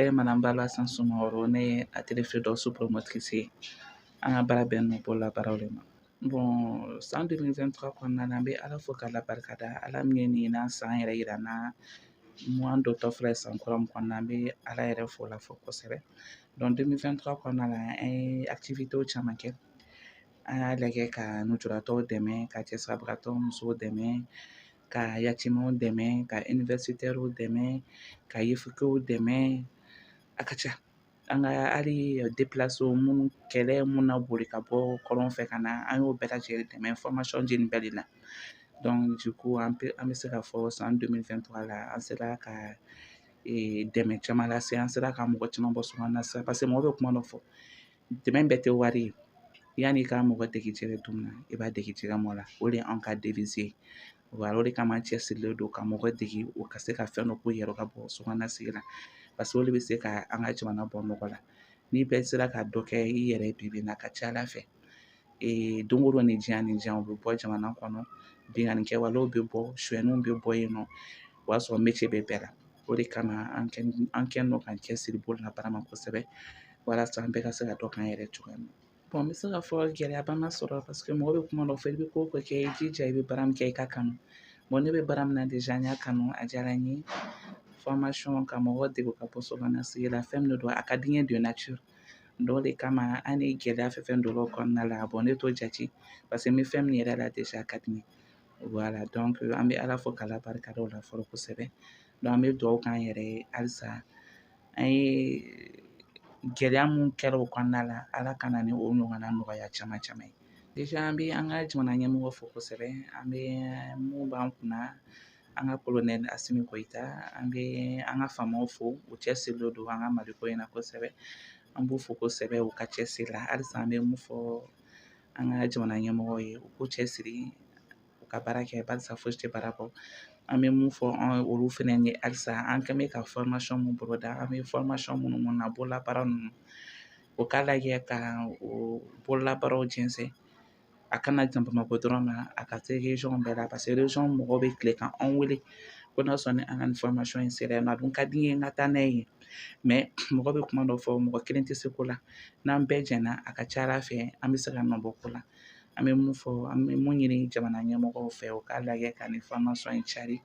ye Madame Balba Sansoumaoro, ne ye Atelier Firdausi promotrice ye. An ka baara bɛnnen don bololabaaraw de ma. Bon san 2023 kɔnɔna na, an bɛ Ala fo k'Ala barikada. Ala min ye nin n'a san yɛrɛ yira n na, mois dɔtɔ filɛ san kura min kɔnɔna na, an bɛ Ala yɛrɛ fo la fɔ kosɛbɛ. Donc 2023 kɔnɔna la, an ye activités caman kɛ. An y'a lajɛ ka nujuratɔw dɛmɛ, ka cɛsabagatɔ musow dɛmɛ, ka yatimɛw dɛmɛ, ka universitaires dɛmɛ, ka yefugew dɛmɛ, a ka ca. An ka hali déplacés minnu kɛlɛ mun na boli ka bɔ kɔrɔn fɛ ka na, an y'o bɛɛ lajɛlen dɛmɛ formation di nin bɛɛ de la. Donc du coup an bɛ se k'a fɔ san 2023 la, an sera ka dɛmɛ caman lase, an sera ka mɔgɔ caman bɔ sokɔnɔna na sisan parce que mɔgɔ bɛ kuma dɔ fɔ, dɛmɛ bɛɛ tɛ wari ye. Yanni i ka mɔgɔ dege jɛgɛ dun na, i b'a dege jɛgɛ mɔ la. O de ye anw ka devise ye. Voilà, o de kama an cɛsirilen don ka mɔgɔ dege u ka se ka fɛn dɔ k'u yɛrɛ ka bɔ sokɔnɔna sigi la. Parce que o de bɛ se ka an ka jamana bɔ nɔgɔ la. N'i bɛɛ sera ka dɔ kɛ i yɛrɛ ye bi bi in na, a ka ca Ala fɛ don o don nin diyan nin diyan, o bɛ bɔ jamana kɔnɔ, binganni kɛwalew bɛ bɔ, sonyɛniw bɛ bɔ yen nɔ, o b'a sɔrɔ métier bɛ bɛɛ la. O de kama an kɛlen don k'an cɛsiri bololabaara ma kosɛbɛ walasa an bɛɛ ka se ka dɔ k'an yɛrɛ cogoya min na. Bon n bɛ se k'a fɔ gɛlɛyaba ma sɔrɔ parce que mɔgɔ bɛ kuma dɔ fɔ, i bɛ ko o ko kɛ, i jija i bɛ baara min kɛ, i ka kanu. Bon ne bɛ baara min na déjà n y'a kanu, a diyara n ye. Formation ka mɔgɔ dege ka bɔ sokɔnɔna sigi la, fɛn min de don a ka di n ye de nature. Donc o de kama hali gɛlɛya fɛn fɛn donna o kɔnɔna la, bon ne t'o jate parce que n bɛ fɛn min yɛrɛ la déjà a ka di n ye. Voilà donc an bɛ Ala fo k'Ala barikada o la fɔlɔ kosɛbɛ. Donc an bɛ dugawu k'an yɛrɛ ye halisa an ye gɛlɛya mun kɛra o kɔnɔna la, Ala ka na ni o ɲɔgɔnna nɔgɔya caman caman ye. Déjà an bɛ an ka jamana ɲɛmɔgɔ fo kosɛbɛ, an bɛ mun b'an kunna, an ka colonel Asimi Goyita, an bɛ an ka faamaw fo, u cɛsirilen don an ka Maliko in na kosɛbɛ. An b'u fo kosɛbɛ u ka cɛsiri la. Halisa an bɛ mun fɔ an ka jamana ɲɛmɔgɔw ye, u k'u cɛsiri, u ka baara kɛ barisa fosi tɛ baara bɔ. An bɛ mun fɔ olu fɛnɛ ye halisa an kɛn bɛ ka formation mun boloda, an bɛ formation minnu na bololabaara ninnu, u k'a lajɛ ka o bololabaaraw jɛnsɛn. A kana dan Bamakɔ dɔrɔn ma, a ka se région bɛɛ la parce que région mɔgɔw bɛ tile ka anw wele ko n'a sɔrɔ ni an ka nin formation in sera yen nɔ, a dun ka di n ye n ka taa n'a ye yen. Mais mɔgɔ bɛ kuma dɔ fɔ, mɔgɔ kelen tɛ se ko la. N'an bɛɛ jɛnna, a ka ca Ala fɛ an bɛ se ka nɔ bɔ ko la. An bɛ mun fɔ, an bɛ mun ɲini jamana ɲɛmɔgɔw fɛ, u k'a lajɛ ka nin formation in cari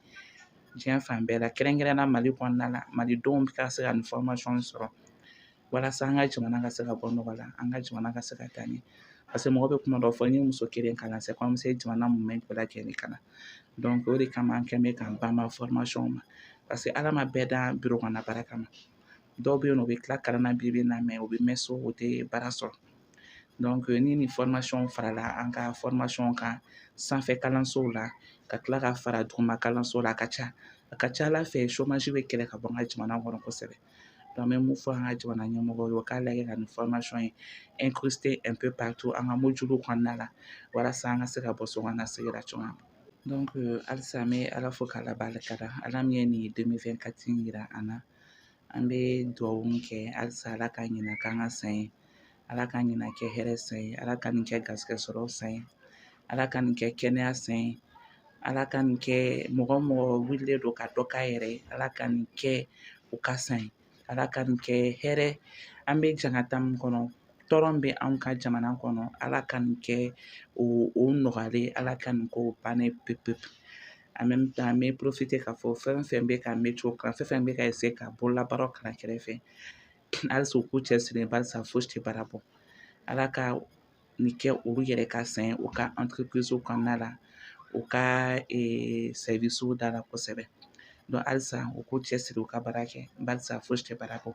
diɲɛ fan bɛɛ la. Kɛrɛnkɛrɛnnenya Mali kɔnɔna la, malidenw ka se ka nin formation in sɔrɔ walasa an ka jamana ka se ka bɔ nɔgɔ la, an ka jamana ka se ka taa ɲɛ. Parce que mɔgɔ bɛ kuma dɔ fɔ, ni muso kelen kalan c'est comme si jamana mumɛ bɛɛ lajɛlen kalan. Donc o de kama an kɛn bɛ k'an banban formation ma parce que Ala ma bɛɛ da bureau kɔnɔna baara kama. Dɔw bɛ yen nɔ u bɛ tila kalan na bi bi in na mais u bɛ mɛn so u tɛ baara sɔrɔ. Donc ni nin formation farala an ka formation kan sanfɛ kalansow la ka tila ka fara duguma kalanso la, a ka ca Ala fɛ chômage bɛ kɛlɛ ka bɔ an ka jamana kɔnɔ kosɛbɛ. Donc n bɛ mun fɔ an ka jamana ɲɛmɔgɔw ye, u k'a lajɛ ka nin formation in incruster un peu partout an ka modules kɔnɔna la walasa an ka se ka bɔ sokɔnɔna sigi la cogoya min na. Donc halisa an bɛ Ala fo k'Ala barikada, Ala min ye nin 2024 in jira an na. An bɛ dugawu min kɛ halisa Ala ka ɲina k'an ka san ye, Ala ka ɲina kɛ hɛrɛ san ye, Ala ka nin kɛ garisɛgɛ sɔrɔ san ye, Ala ka nin kɛ kɛnɛya san ye, Ala ka nin kɛ mɔgɔ mɔgɔ wililen don ka dɔ k'a yɛrɛ ye, Ala ka nin kɛ u ka san ye, Ala ka nin kɛ hɛrɛ. An bɛ jaŋata min kɔnɔ, tɔɔrɔ min bɛ anw ka jamana kɔnɔ, Ala ka nin kɛ o nɔgɔyalen, Ala ka nin k'o bannen pewu pewu. En même temps n bɛ profiter k'a fɔ fɛn fɛn bɛ ka métier kalan, fɛn fɛn bɛ ka essayer ka bololabaaraw kalan kɛrɛfɛ, halisa u k'u cɛsiri barisa fosi tɛ baara bɔ. Ala ka nin kɛ olu yɛrɛ ka san ye, u ka entreprise kɔnɔna la, u ka service da la kosɛbɛ. Donc halisa u k'u cɛsiri u ka baara kɛ barisa fosi tɛ baara bɔ.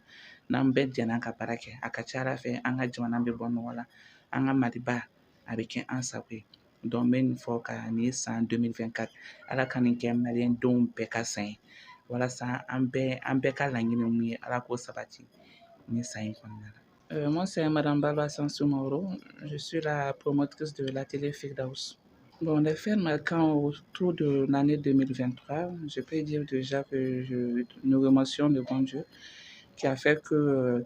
N'an bɛɛ jɛnna ka baara kɛ, a ka ca Ala fɛ an ka jamana bɛ bɔ nɔgɔ la, an ka Maliba a bɛ kɛ an sago ye. Donc n bɛ nin fɔ ka nin san 2024 Ala ka nin kɛ maliyɛndenw bɛɛ ka san ye walasa an bɛɛ ka laɲini mun ye Ala k'o sabati nin san in kɔnɔna la. Moi c'est Madame Balba Sansoumaoro, je suis la promotrice de l'atelier Firdausi. Bon, les faits marquants autour de l'année 2023, je peux dire déjà que nous remercions le bon Dieu qui a fait que,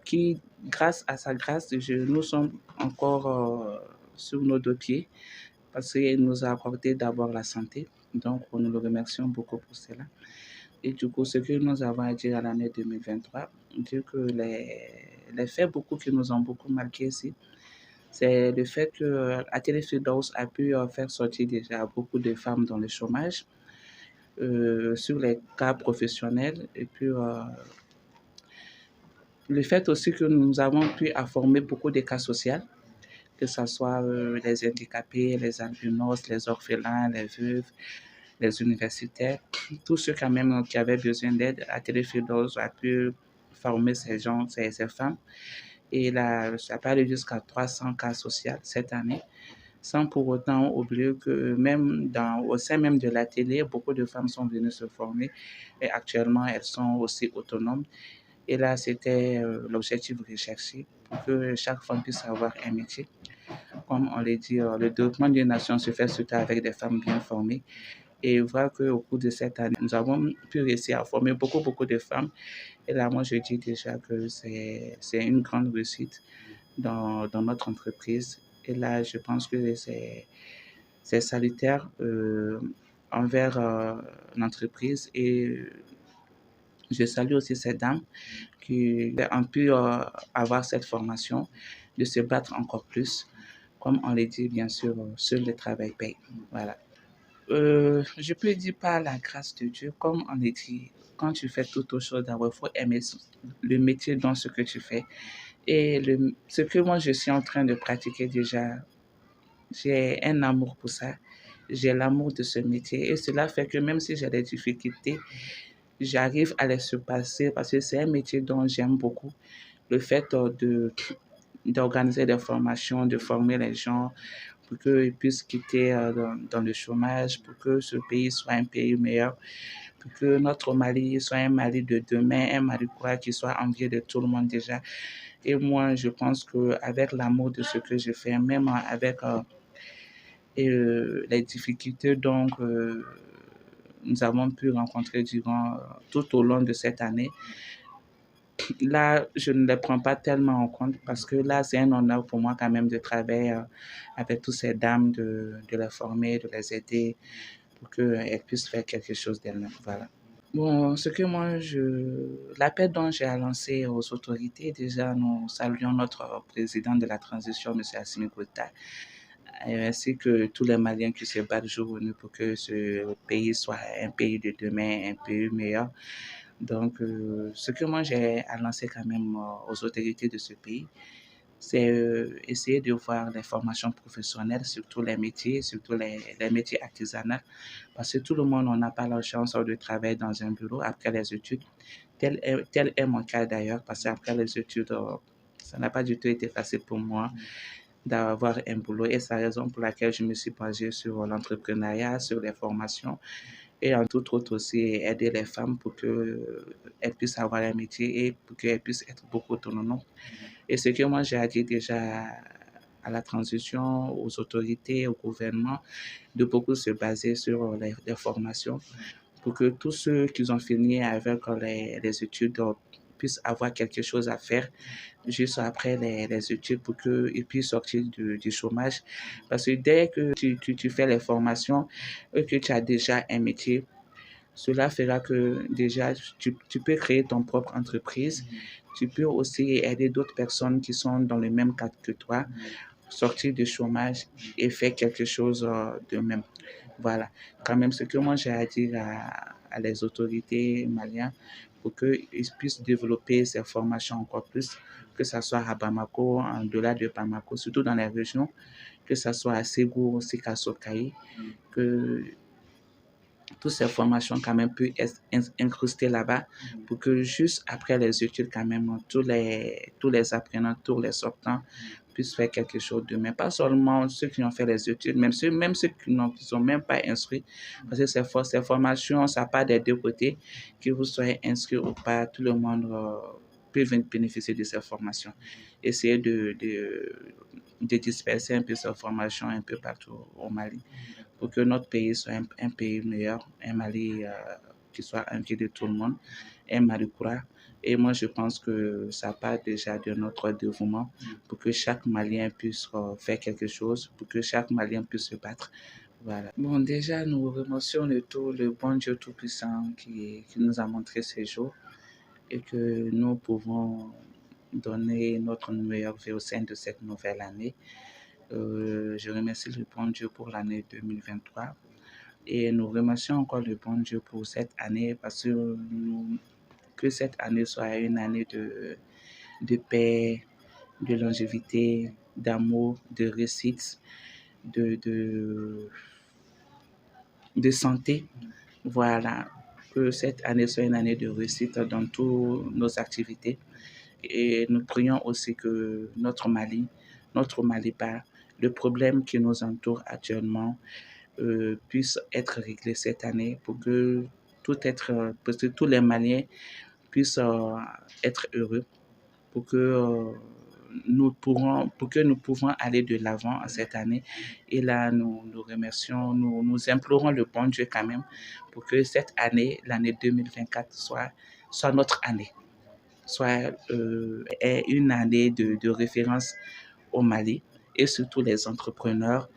grâce à sa grâce, nous sommes encore sur nos deux pieds parce qu'il nous a accordé d'abord la santé. Donc, nous le remercions beaucoup pour cela. Et du coup, ce que nous avons à dire à l'année 2023, dire que les faits beaucoup qui nous ont beaucoup marqué ici, c'est le fait que Atelier Firdaus a pu faire sortir déjà beaucoup de femmes dans le chômage sur les cas professionnels. Et puis, le fait aussi que nous avons pu former beaucoup de cas sociaux, que ce soit les handicapés, les albinos, les orphelins, les veuves, les universitaires, tous ceux quand même qui avaient besoin d'aide, Atelier Firdaus a pu former ces gens, ces femmes. Et là, ça peut aller jusqu'à 300 cas sociaux cette année, sans pour autant oublier que même au sein même de l'atelier, beaucoup de femmes sont venues se former et actuellement elles sont aussi autonomes. Et là, c'était l'objectif recherché pour que chaque femme puisse avoir un métier. Comme on l'a dit, le développement d'une nation se fait surtout avec des femmes bien formées. Et voir qu'au cours de cette année, nous avons pu réussir à former beaucoup de femmes. Et là, moi, je dis déjà que c'est une grande réussite dans notre entreprise. Et là, je pense que c'est salutaire envers l'entreprise. Et je salue aussi ces dames qui ont pu avoir cette formation, de se battre encore plus. Comme on l'a dit, bien sûr, seul le travail paye. Voilà. Je peux dire par la grâce de Dieu, comme on l'a dit, quand tu fais toute autre chose, d'abord, il faut aimer le métier dans ce que tu fais. Et ce que moi, je suis en train de pratiquer déjà, j'ai un amour pour ça. J'ai l'amour de ce métier. Et cela fait que même si j'ai des difficultés, j'arrive à les surpasser parce que c'est un métier dont j'aime beaucoup. Le fait d'organiser des formations, de former les gens pour qu'ils puissent quitter dans le chômage, pour que ce pays soit un pays meilleur, pour que notre Mali soit un Mali de demain, un Mali quoi, qui soit envié de tout le monde déjà. Et moi, je pense qu'avec l'amour de ce que je fais, même avec les difficultés donc, nous avons pu rencontrer tout au long de cette année, là, je ne les prends pas tellement en compte parce que là, c'est un honneur pour moi quand même de travailler avec toutes ces dames, de les former, de les aider pour qu'elles puissent faire quelque chose d'elles-mêmes. Voilà. Bon, l'appel dont j'ai à lancer aux autorités, déjà, nous saluons notre président de la transition, M. Assimi Goïta, ainsi que tous les Maliens qui se battent jour et nuit pour que ce pays soit un pays de demain, un pays meilleur. Donc, ce que moi j'ai à lancer quand même aux autorités de ce pays, c'est essayer de voir les formations professionnelles, surtout les métiers, surtout les métiers artisanaux, parce que tout le monde n'a pas la chance de travailler dans un bureau après les études. Tel est mon cas d'ailleurs, parce qu'après les études, ça n'a pas du tout été facile pour moi d'avoir un boulot et c'est la raison pour laquelle je me suis basée sur l'entrepreneuriat, sur les formations et en tout autre aussi aider les femmes pour qu'elles puissent avoir un métier et pour qu'elles puissent être beaucoup autonomes. Et ce que moi j'ai dit déjà à la transition, aux autorités, au gouvernement, de beaucoup se baser sur les formations pour que tous ceux qui ont fini avec les études puissent avoir quelque chose à faire juste après les études pour qu'ils puissent sortir du chômage. Parce que dès que tu fais les formations et que tu as déjà un métier, cela fera que déjà tu peux créer ton propre entreprise. Tu peux aussi aider d'autres personnes qui sont dans le même cadre que toi, sortir du chômage et faire quelque chose de même. Voilà, quand même ce que moi j'ai à dire à les autorités maliennes pour qu'ils puissent développer ces formations encore plus, que ce soit à Bamako, en delà de Bamako, surtout dans les régions, que ce soit à Ségou, Sikasokaï, que toutes ces formations quand même puissent être incrustées là-bas pour que juste après les études quand même tous les apprenants, tous les sortants puissent faire quelque chose de même. Pas seulement ceux qui ont fait les études, même ceux qui ne sont même pas inscrits, parce que ces formations, ça part des deux côtés, que vous soyez inscrit ou pas, tout le monde peut bénéficier de ces formations. Essayer de disperser un peu ces formations un peu partout au Mali pour que notre pays soit un pays meilleur, un Mali qui soit inquiet de tout le monde, un Mali courant. Et moi, je pense que ça part déjà de notre dévouement pour que chaque Malien puisse faire quelque chose, pour que chaque Malien puisse se battre. Voilà. Bon, déjà, nous remercions le bon Dieu Tout-Puissant qui nous a montré ces jours et que nous pouvons donner notre meilleure vie au sein de cette nouvelle année. Je remercie le bon Dieu pour l'année 2023 et nous remercions encore le bon Dieu pour cette année parce que que cette année soit une année de paix, de longévité, d'amour, de réussite, de, de, de santé. Voilà, que cette année soit une année de réussite dans toutes nos activités. Et nous prions aussi que notre Mali, le problème qui nous entoure actuellement, puisse être réglé cette année parce que tous les Maliens puissent être heureux, pour que pour que nous pouvons aller de l'avant cette année. Et là, nous remercions, nous implorons le bon Dieu quand même pour que cette année, l'année 2024, soit notre année, soit une année de référence au Mali et surtout les entrepreneurs.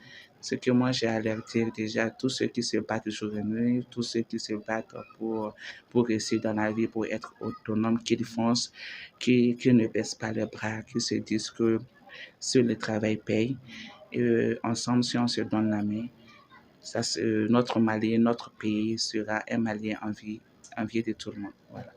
Ce que moi j'ai alerté déjà, tous ceux qui se battent jour et nuit, tous ceux qui se battent pour réussir dans la vie, pour être autonomes, qu'ils foncent, qui ne baissent pas les bras, qui se disent que seul le travail paye. Et ensemble, si on se donne la main, ça, notre Mali, notre pays sera un Mali envié de tout le monde. Voilà.